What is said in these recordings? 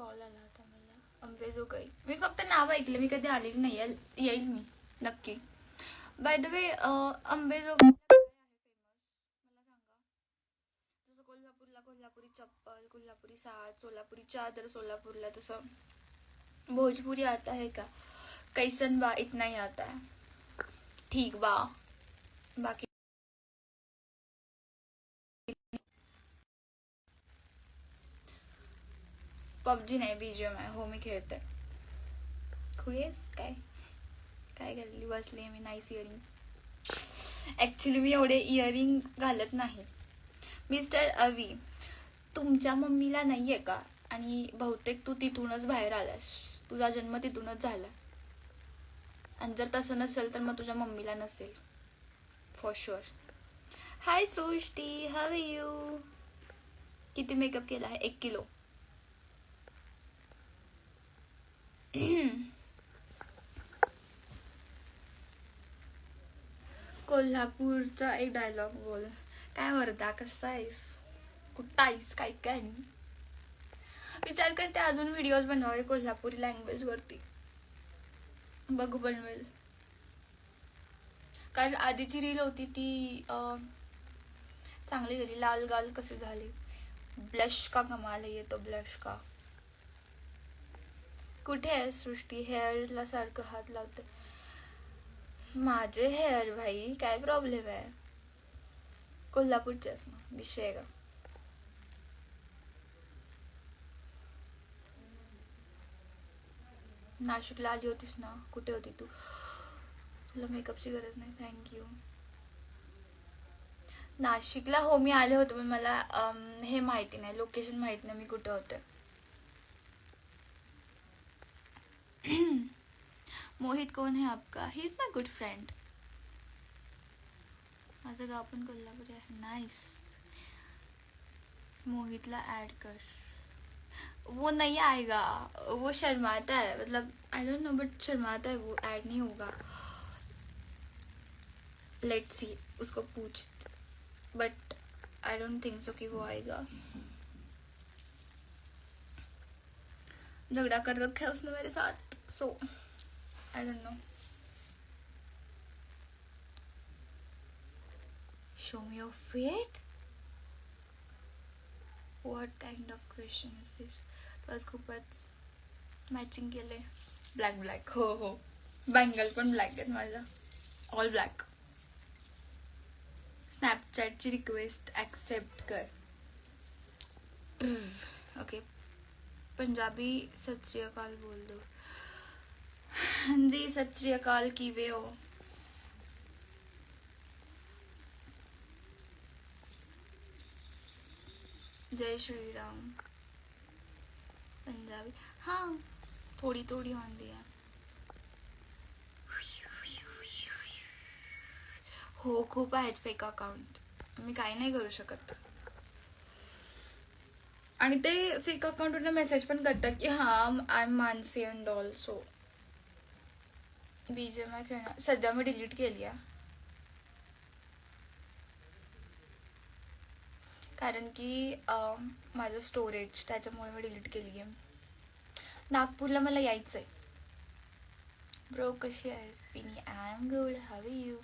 Call आला होता मला अंबेजोगाई. मी फक्त नाव ऐकलं, मी कधी आलेली नाही. येईल मी नक्की. बाय द वे अंबेजोगाई मला सांगा. जसं कोल्हापूरला कोल्हापुरी चप्पल, कोल्हापुरी साज, सोलापुरी चादर सोलापूरला, तसं भोजपुरी आता है का? कैसन बा? इतना ही आता है. ठीक बा. बाकी पबजी नाही, BGM आहे. हो मी खेळते. खुळीस काय काय घालली बसली मी. Nice earring. ॲक्च्युली मी एवढे इयरिंग घालत नाही. मिस्टर अवी, तुमच्या मम्मीला नाही आहे का? आणि बहुतेक तू तिथूनच बाहेर आलास, तुझा जन्म तिथूनच झाला. आणि जर तसं नसेल तर मग तुझ्या मम्मीला नसेल for sure. Hi Srishti, how are you? किती मेकअप केला आहे? 1 किलो. कोल्हापूरचा एक डायलॉग बोल. काय वरदा, कसा आहेस, कुठं आहेस, काय काय नाही. विचार करते अजून व्हिडिओज बनवावे कोल्हापुरी लँग्वेज वरती. बघू बनवेल. कारण आधीची रील होती ती चांगली गेली. लाल गाल कसे झाले. ब्लश का कमाल आहे तो, ब्लश का. कुठे आहे सृष्टी? हेअरला सारखं हात लावते. माझे हेअर भाई, काय प्रॉब्लेम आहे? कोल्हापूरचेच ना, विषय आहे का? नाशिकला आली होतीस ना, कुठे होती तू? तुला मेकअपची गरज नाही. थँक्यू. नाशिकला हो मी आले होते, पण मला हे माहिती नाही, लोकेशन माहिती नाही मी कुठे होते. मोहित कौन है आपका? He is my good friend. माझं गाव पण कोल्हापुरी आहे. नाइस. मोहितला ऐड कर. वो नहीं आएगा, वो शर्माता है, मतलब आई डोंट नो बट शर्माता है वो, ऐड नहीं होगा. लेट्स सी, उसको पूछ, but I don't think so कि वो आएगा. झगड़ा कर रखा है उसने मेरे साथ, so I don't know. Show me your feet. What kind of question is this? तो आज खूपच मॅचिंग केले. Black black. हो हो, बँगल पण ब्लॅक आहेत माझ्या, ऑल ब्लॅक. स्नॅपचॅटची रिक्वेस्ट ॲक्सेप्ट कर. ओके. पंजाबी सत श्री अकाल बोल दो. जी सत श्री अकाल, किवे हो? जय श्री राम. पंजाबी हाँ थोड़ी थोड़ी आती है. हो खूप आहेत फेक अकाउंट, मी काही नाही करू शकत. आणि ते फेक अकाउंटवरनं मेसेज पण करतात की हां I am Mansi and also. BGMI खेळणार सध्या मी डिलीट केली आहे, कारण की माझं स्टोरेज, त्याच्यामुळे मी डिलीट केली आहे. नागपूरला मला यायचं आहे. ब्रो कशी आहेस? विनी, I am good, how are you?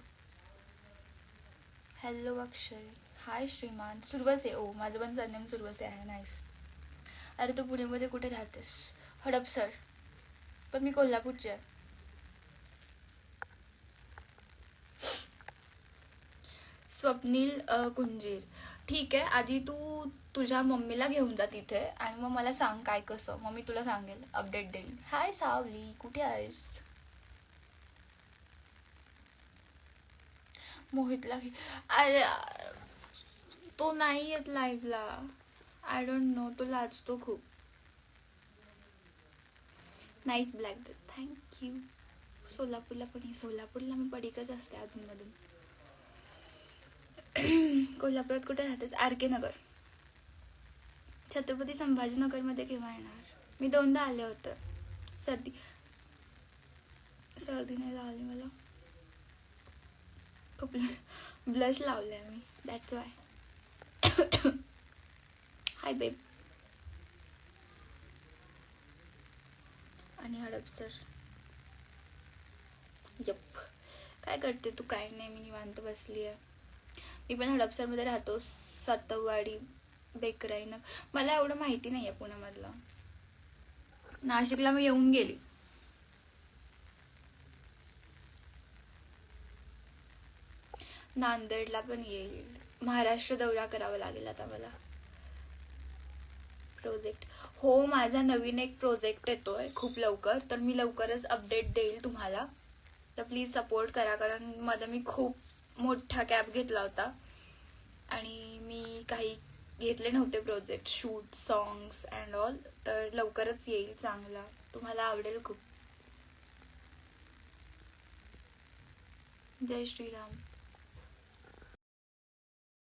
Hello Akshay. Hi श्रीमान. सुरवसे. ओ माझं पण सरनेम सुरवसे आहे. नाईस. अरे तू पुण्यामध्ये कुठे राहतेस? हडपसर. पण मी कोल्हापूरची आहे. स्वप्नील कुंजीर. ठीक आहे, आधी तू तुझ्या मम्मीला घेऊन जा तिथे आणि मग मला सांग काय कसं, मग मी तुला सांगेल, अपडेट देईल. हाय सावली, कुठे आहेस? मोहितला अरे तो नाही येत लाईव्हला. आय डोंट नो, तो लाजतो खूप. Nice black dress, thank you. सोलापूरला पण सोलापूरला मी पडिकच असते अधूनमधून. कोल्हापुरात कुठे राहतेस? RK नगर. छत्रपती संभाजीनगरमध्ये केव्हा येणार? मी 2दा आले होते. सर्दी नाही झाली मला. खूप ब्लश लावले मी, दॅट्स वाय. हाय बेब. आणि हडपसर. यप. काय करते तू? काय नाही, मी निवांत बसली आहे. मी पण हडपसरमध्ये राहतो, सातववाडी बेकराईनं. मला एवढं माहिती नाही आहे पुण्यामधलं. नाशिकला मी येऊन गेली. नांदेडला पण येईल. महाराष्ट्र दौरा करावा लागेल आता मला. प्रोजेक्ट, हो माझा नवीन एक प्रोजेक्ट येतोय खूप लवकर, तर मी लवकरच अपडेट देईल तुम्हाला. तर प्लीज सपोर्ट करा, कारण मध्ये मी खूप मोठा गॅप घेतला होता आणि मी काही घेतले नव्हते project, shoot, songs and all. तर लवकरच येईल चांगला, तुम्हाला आवडेल खूप. जय श्रीराम.